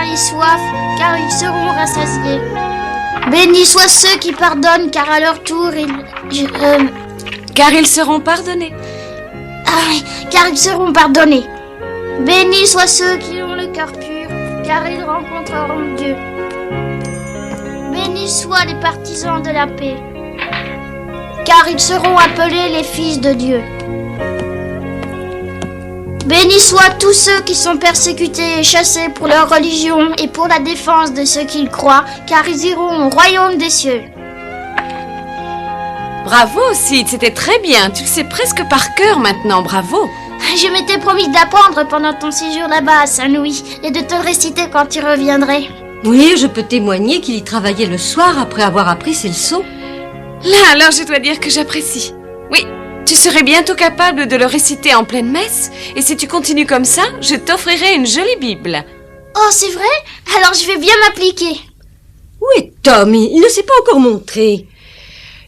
faim et soif, car ils seront rassasiés. Bénis soient ceux qui pardonnent, car à leur tour, car ils seront pardonnés. Car ils seront pardonnés. Bénis soient ceux qui ont le cœur pur, car ils rencontreront Dieu. Bénis soient les partisans de la paix, car ils seront appelés les fils de Dieu. Bénis soient tous ceux qui sont persécutés et chassés pour leur religion et pour la défense de ceux qu'ils croient, car ils iront au royaume des cieux. Bravo, Sid, c'était très bien. Tu le sais presque par cœur maintenant, bravo. Je m'étais promis d'apprendre pendant ton séjour là-bas à Saint-Louis et de te le réciter quand tu reviendrais. Oui, je peux témoigner qu'il y travaillait le soir après avoir appris ses leçons. Là, alors je dois dire que j'apprécie. Oui, tu serais bientôt capable de le réciter en pleine messe, et si tu continues comme ça, je t'offrirai une jolie Bible. Oh, c'est vrai? Alors je vais bien m'appliquer. Où est Tom? Il ne s'est pas encore montré.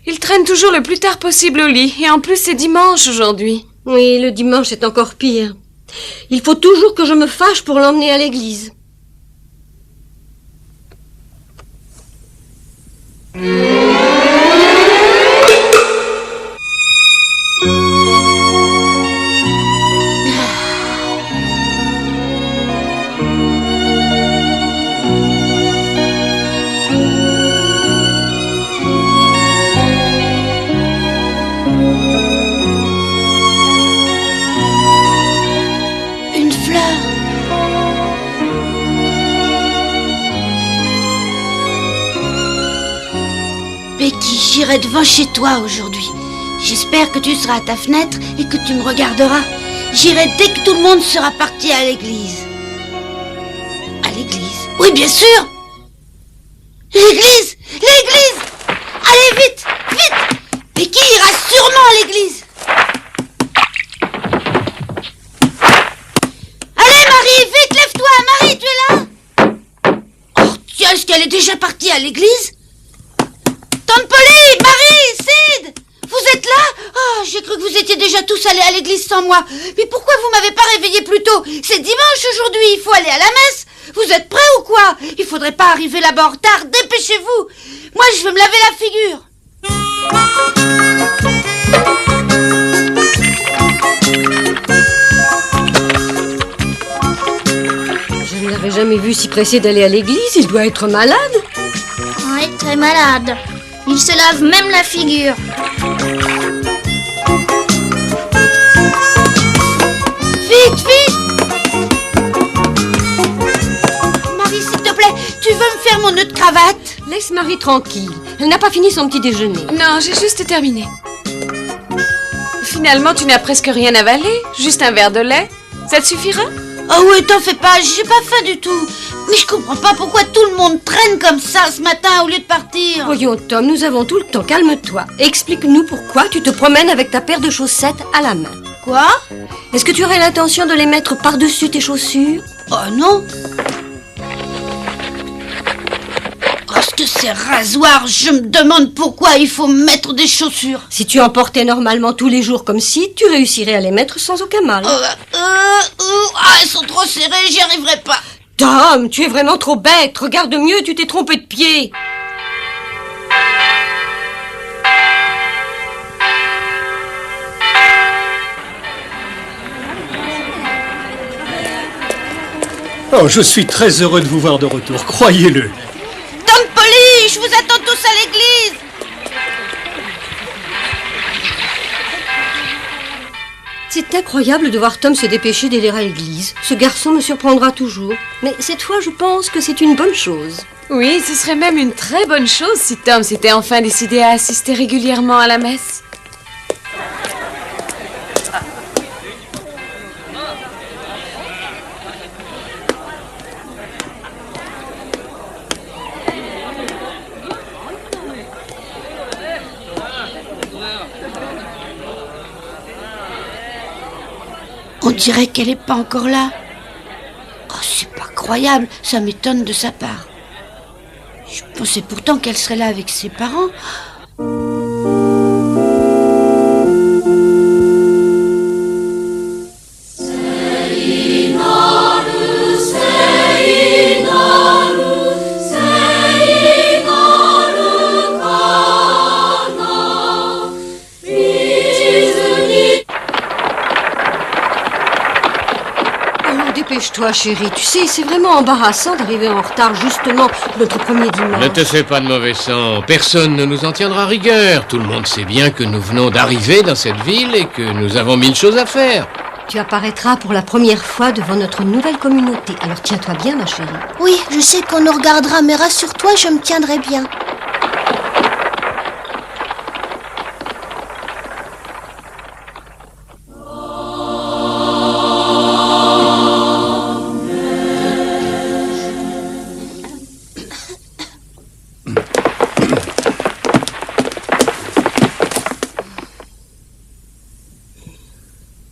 Il traîne toujours le plus tard possible au lit, et en plus c'est dimanche aujourd'hui. Oui, le dimanche c'est encore pire. Il faut toujours que je me fâche pour l'emmener à l'église. Becky, j'irai devant chez toi aujourd'hui. J'espère que tu seras à ta fenêtre et que tu me regarderas. J'irai dès que tout le monde sera parti à l'église. À l'église? Oui, bien sûr. L'église! L'église! Allez, vite! Vite! Becky ira sûrement à l'église. Allez, Marie, vite, lève-toi! Marie, tu es là? Oh, tiens, est-ce qu'elle est déjà partie à l'église? Tante Polly, Marie, Sid, vous êtes là? Oh, j'ai cru que vous étiez déjà tous allés à l'église sans moi. Mais pourquoi vous m'avez pas réveillé plus tôt? C'est dimanche aujourd'hui, il faut aller à la messe. Vous êtes prêts ou quoi? Il faudrait pas arriver là-bas en retard, dépêchez-vous. Moi, je veux me laver la figure. Je ne l'avais jamais vu si pressé d'aller à l'église, il doit être malade. Oui, très malade. Il se lave même la figure. Vite, vite! Marie, s'il te plaît, tu veux me faire mon nœud de cravate? Laisse Marie tranquille. Elle n'a pas fini son petit déjeuner. Non, j'ai juste terminé. Finalement, tu n'as presque rien avalé. Juste un verre de lait. Ça te suffira? Oh oui, t'en fais pas, j'ai pas faim du tout. Mais je comprends pas pourquoi tout le monde traîne comme ça ce matin au lieu de partir. Voyons, Tom, nous avons tout le temps. Calme-toi. Explique-nous pourquoi tu te promènes avec ta paire de chaussettes à la main. Quoi? Est-ce que tu aurais l'intention de les mettre par-dessus tes chaussures? Oh non. Parce que c'est rasoir, je me demande pourquoi il faut mettre des chaussures. Si tu en portais normalement tous les jours comme si, tu réussirais à les mettre sans aucun mal. Elles sont trop serrées, j'y arriverai pas. Tom, tu es vraiment trop bête. Regarde mieux, tu t'es trompé de pied. Oh, je suis très heureux de vous voir de retour, croyez-le. Tante Polly, je vous attends tous à l'église. C'est incroyable de voir Tom se dépêcher d'aller à l'église. Ce garçon me surprendra toujours. Mais cette fois, je pense que c'est une bonne chose. Oui, ce serait même une très bonne chose si Tom s'était enfin décidé à assister régulièrement à la messe. On dirait qu'elle est pas encore là. Oh, c'est pas croyable, ça m'étonne de sa part. Je pensais pourtant qu'elle serait là avec ses parents. Sei in Dépêche-toi, chérie. Tu sais, c'est vraiment embarrassant d'arriver en retard justement notre premier dimanche. Ne te fais pas de mauvais sang. Personne ne nous en tiendra rigueur. Tout le monde sait bien que nous venons d'arriver dans cette ville et que nous avons 1000 choses à faire. Tu apparaîtras pour la première fois devant notre nouvelle communauté. Alors tiens-toi bien, ma chérie. Oui, je sais qu'on nous regardera, mais rassure-toi, je me tiendrai bien.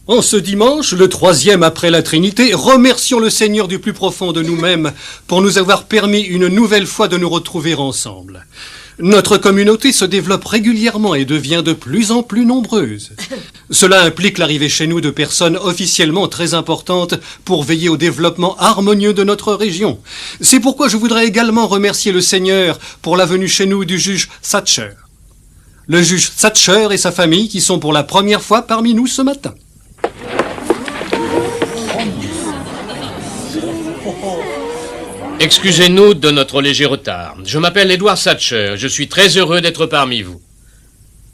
En ce dimanche, le 3e après la Trinité, remercions le Seigneur du plus profond de nous-mêmes pour nous avoir permis une nouvelle fois de nous retrouver ensemble. Notre communauté se développe régulièrement et devient de plus en plus nombreuse. Cela implique l'arrivée chez nous de personnes officiellement très importantes pour veiller au développement harmonieux de notre région. C'est pourquoi je voudrais également remercier le Seigneur pour la venue chez nous du juge Thatcher. Le juge Thatcher et sa famille qui sont pour la première fois parmi nous ce matin. Excusez-nous de notre léger retard. Je m'appelle Edward Thatcher. Je suis très heureux d'être parmi vous.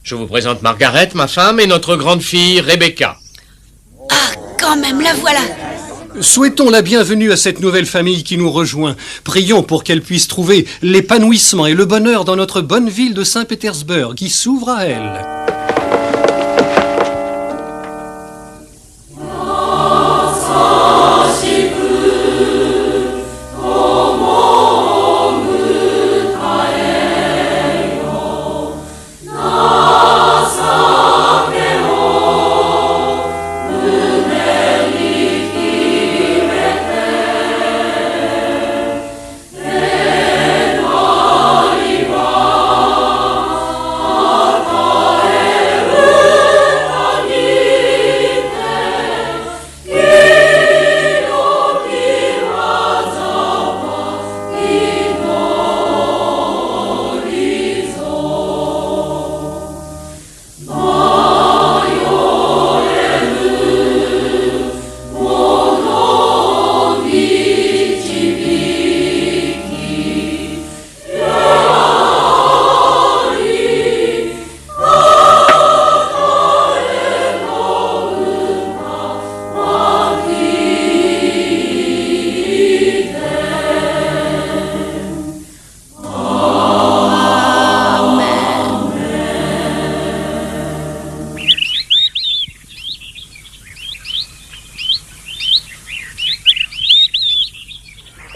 Je vous présente Margaret, ma femme, et notre grande fille, Rebecca. Ah, quand même, la voilà. Souhaitons la bienvenue à cette nouvelle famille qui nous rejoint. Prions pour qu'elle puisse trouver l'épanouissement et le bonheur dans notre bonne ville de Saint-Pétersbourg qui s'ouvre à elle.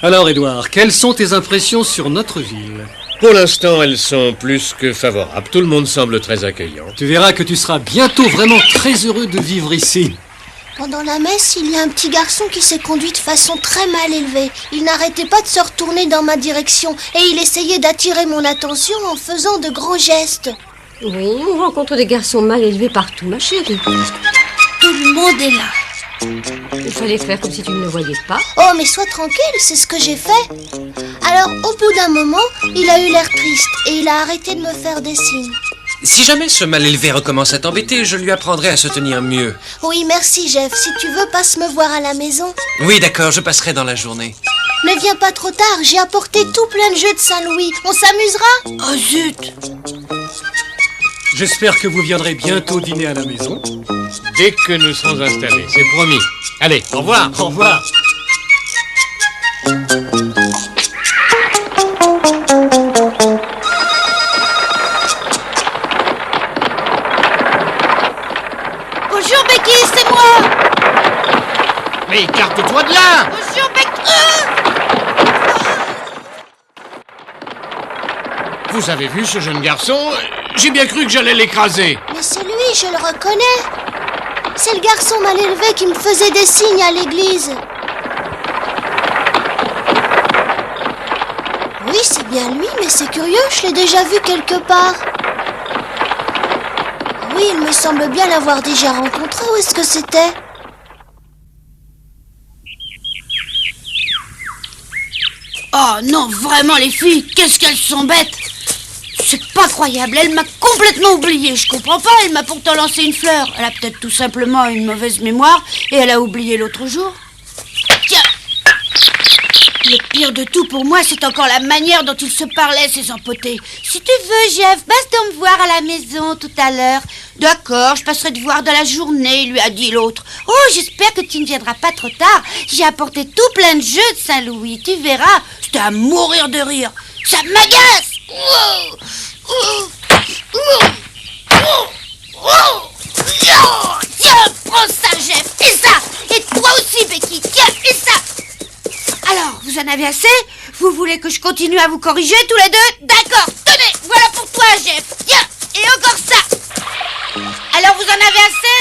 Alors, Edouard, quelles sont tes impressions sur notre ville? Pour l'instant, elles sont plus que favorables. Tout le monde semble très accueillant. Tu verras que tu seras bientôt vraiment très heureux de vivre ici. Pendant la messe, il y a un petit garçon qui s'est conduit de façon très mal élevée. Il n'arrêtait pas de se retourner dans ma direction et il essayait d'attirer mon attention en faisant de grands gestes. Oui, on rencontre des garçons mal élevés partout, ma chérie. Tout le monde est là. Il fallait faire comme si tu ne le voyais pas. Oh, mais sois tranquille, c'est ce que j'ai fait. Alors, au bout d'un moment, il a eu l'air triste et il a arrêté de me faire des signes. Si jamais ce mal élevé recommence à t'embêter, je lui apprendrai à se tenir mieux. Oui, merci, Jeff. Si tu veux, passe me voir à la maison. Oui, d'accord, je passerai dans la journée. Ne viens pas trop tard, j'ai apporté tout plein de jeux de Saint-Louis. On s'amusera? Oh zut! J'espère que vous viendrez bientôt dîner à la maison. Dès que nous serons installés, c'est promis. Allez, au revoir. Au revoir. Bonjour Becky, c'est moi! Mais écarte-toi de là! Bonjour Becky! Vous avez vu ce jeune garçon? J'ai bien cru que j'allais l'écraser. Mais c'est lui, je le reconnais. C'est le garçon mal élevé qui me faisait des signes à l'église. Oui, c'est bien lui, mais c'est curieux, je l'ai déjà vu quelque part. Oui, il me semble bien l'avoir déjà rencontré. Où est-ce que c'était? Oh non, vraiment les filles, qu'est-ce qu'elles sont bêtes! C'est pas croyable, elle m'a complètement oublié, je comprends pas, elle m'a pourtant lancé une fleur. Elle a peut-être tout simplement une mauvaise mémoire et elle a oublié l'autre jour. Tiens, Le pire de tout pour moi, c'est encore la manière dont ils se parlaient, ces empotés. Si tu veux, Jeff, passe donc me voir à la maison tout à l'heure. D'accord, je passerai te voir dans la journée, lui a dit l'autre. Oh, j'espère que tu ne viendras pas trop tard. J'ai apporté tout plein de jeux de Saint-Louis, tu verras. C'était à mourir de rire. Ça m'agace. Tiens, prends ça, Jeff, et ça. Et toi aussi, Becky, tiens, et ça. Alors, vous en avez assez? Vous voulez que je continue à vous corriger tous les deux? D'accord, tenez, voilà pour toi, Jeff. Tiens, et encore ça. Alors, vous en avez assez?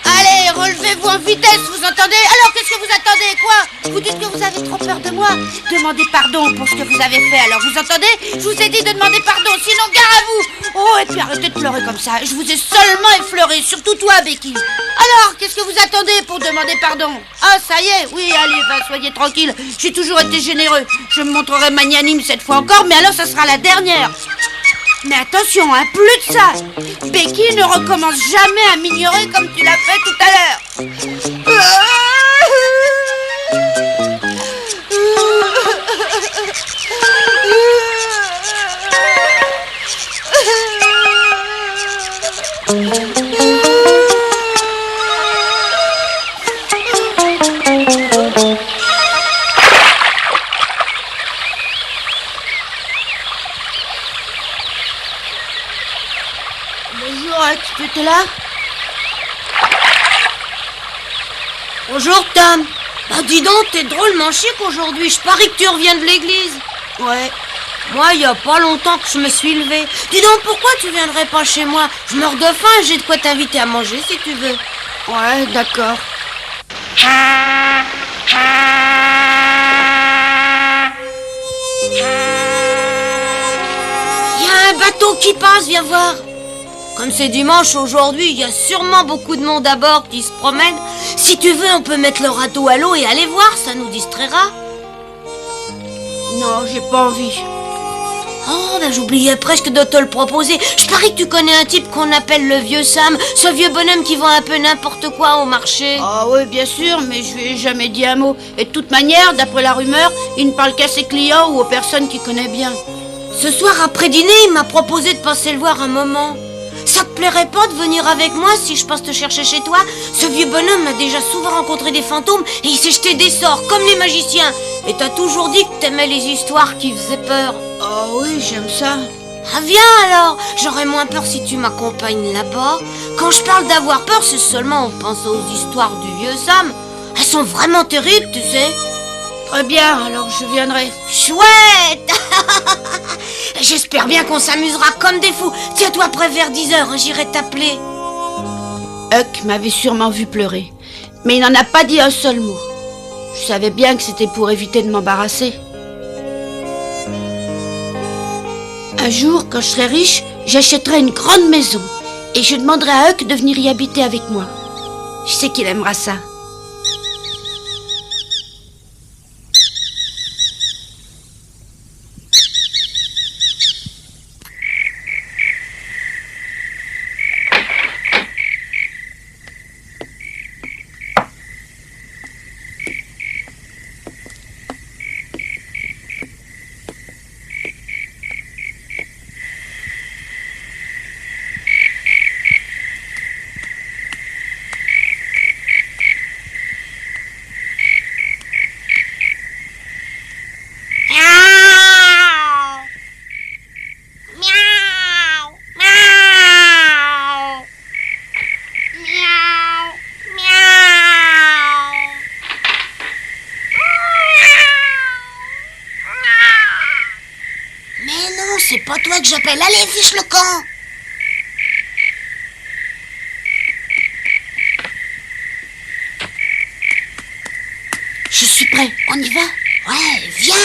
Allez, relevez-vous en vitesse, vous entendez? Alors, qu'est-ce que vous attendez, quoi? Vous dites que vous avez trop peur de moi? Demandez pardon pour ce que vous avez fait, alors vous entendez? Je vous ai dit de demander pardon, sinon gare à vous. Oh, et puis arrêtez de pleurer comme ça, je vous ai seulement effleuré, surtout toi, Becky. Alors, qu'est-ce que vous attendez pour demander pardon? Ah, ça y est, oui, allez, soyez tranquille, j'ai toujours été généreux. Je me montrerai magnanime cette fois encore, mais alors ça sera la dernière. Mais attention, hein, plus de ça. Becky ne recommence jamais à m'ignorer comme tu l'as fait tout à l'heure. Bonjour, tu étais là? Bonjour, Tom. Bah, dis donc, t'es drôlement chic aujourd'hui. Je parie que tu reviens de l'église. Ouais. Moi, il y a pas longtemps que je me suis levée. Dis donc, pourquoi tu viendrais pas chez moi? Je meurs de faim, j'ai de quoi t'inviter à manger si tu veux. Ouais, d'accord. Il y a un bateau qui passe, viens voir. Comme c'est dimanche aujourd'hui, il y a sûrement beaucoup de monde à bord qui se promène. Si tu veux, on peut mettre le radeau à l'eau et aller voir, ça nous distraira. Non, j'ai pas envie. Oh, ben j'oubliais presque de te le proposer. Je parie que tu connais un type qu'on appelle le vieux Sam, ce vieux bonhomme qui vend un peu n'importe quoi au marché. Ah oui, bien sûr, mais je lui ai jamais dit un mot. Et de toute manière, d'après la rumeur, il ne parle qu'à ses clients ou aux personnes qu'il connaît bien. Ce soir après dîner, il m'a proposé de passer le voir un moment. Ça te plairait pas de venir avec moi si je passe te chercher chez toi? Ce vieux bonhomme a déjà souvent rencontré des fantômes et il s'est jeté des sorts comme les magiciens. Et t'as toujours dit que t'aimais les histoires qui faisaient peur. Ah oui, j'aime ça. Ah viens alors, j'aurais moins peur si tu m'accompagnes là-bas. Quand je parle d'avoir peur, c'est seulement en pensant aux histoires du vieux Sam. Elles sont vraiment terribles, tu sais. Très bien, alors je viendrai. Chouette. J'espère bien qu'on s'amusera comme des fous. Tiens-toi prêt vers 10h, j'irai t'appeler. Huck m'avait sûrement vu pleurer, mais il n'en a pas dit un seul mot. Je savais bien que c'était pour éviter de m'embarrasser. Un jour, quand je serai riche, j'achèterai une grande maison et je demanderai à Huck de venir y habiter avec moi. Je sais qu'il aimera ça. C'est pas toi que j'appelle. Allez, fiche le camp. Je suis prêt. On y va? Ouais, viens.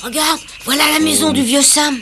Regarde, voilà la maison du vieux Sam.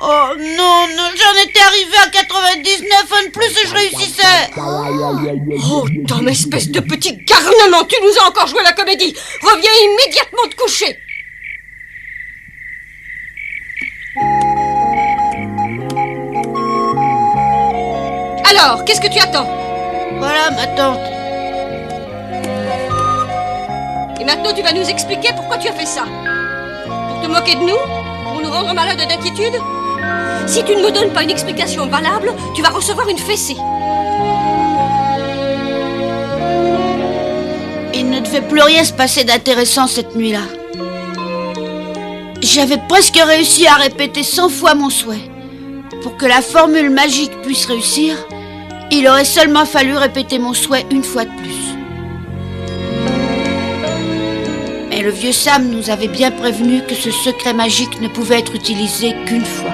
Oh non, j'en étais arrivé à 99 fois de plus et je réussissais. Oh, ton espèce de petit garnement, tu nous as encore joué la comédie. Reviens immédiatement te coucher. Alors, qu'est-ce que tu attends? Voilà ma tante. Et maintenant, tu vas nous expliquer pourquoi tu as fait ça. Pour te moquer de nous? Pour nous rendre malades d'inquiétude? Si tu ne me donnes pas une explication valable, tu vas recevoir une fessée. Il ne devait plus rien se passer d'intéressant cette nuit-là. J'avais presque réussi à répéter 100 fois mon souhait. Pour que la formule magique puisse réussir, il aurait seulement fallu répéter mon souhait une fois de plus. Mais le vieux Sam nous avait bien prévenu que ce secret magique ne pouvait être utilisé qu'une fois.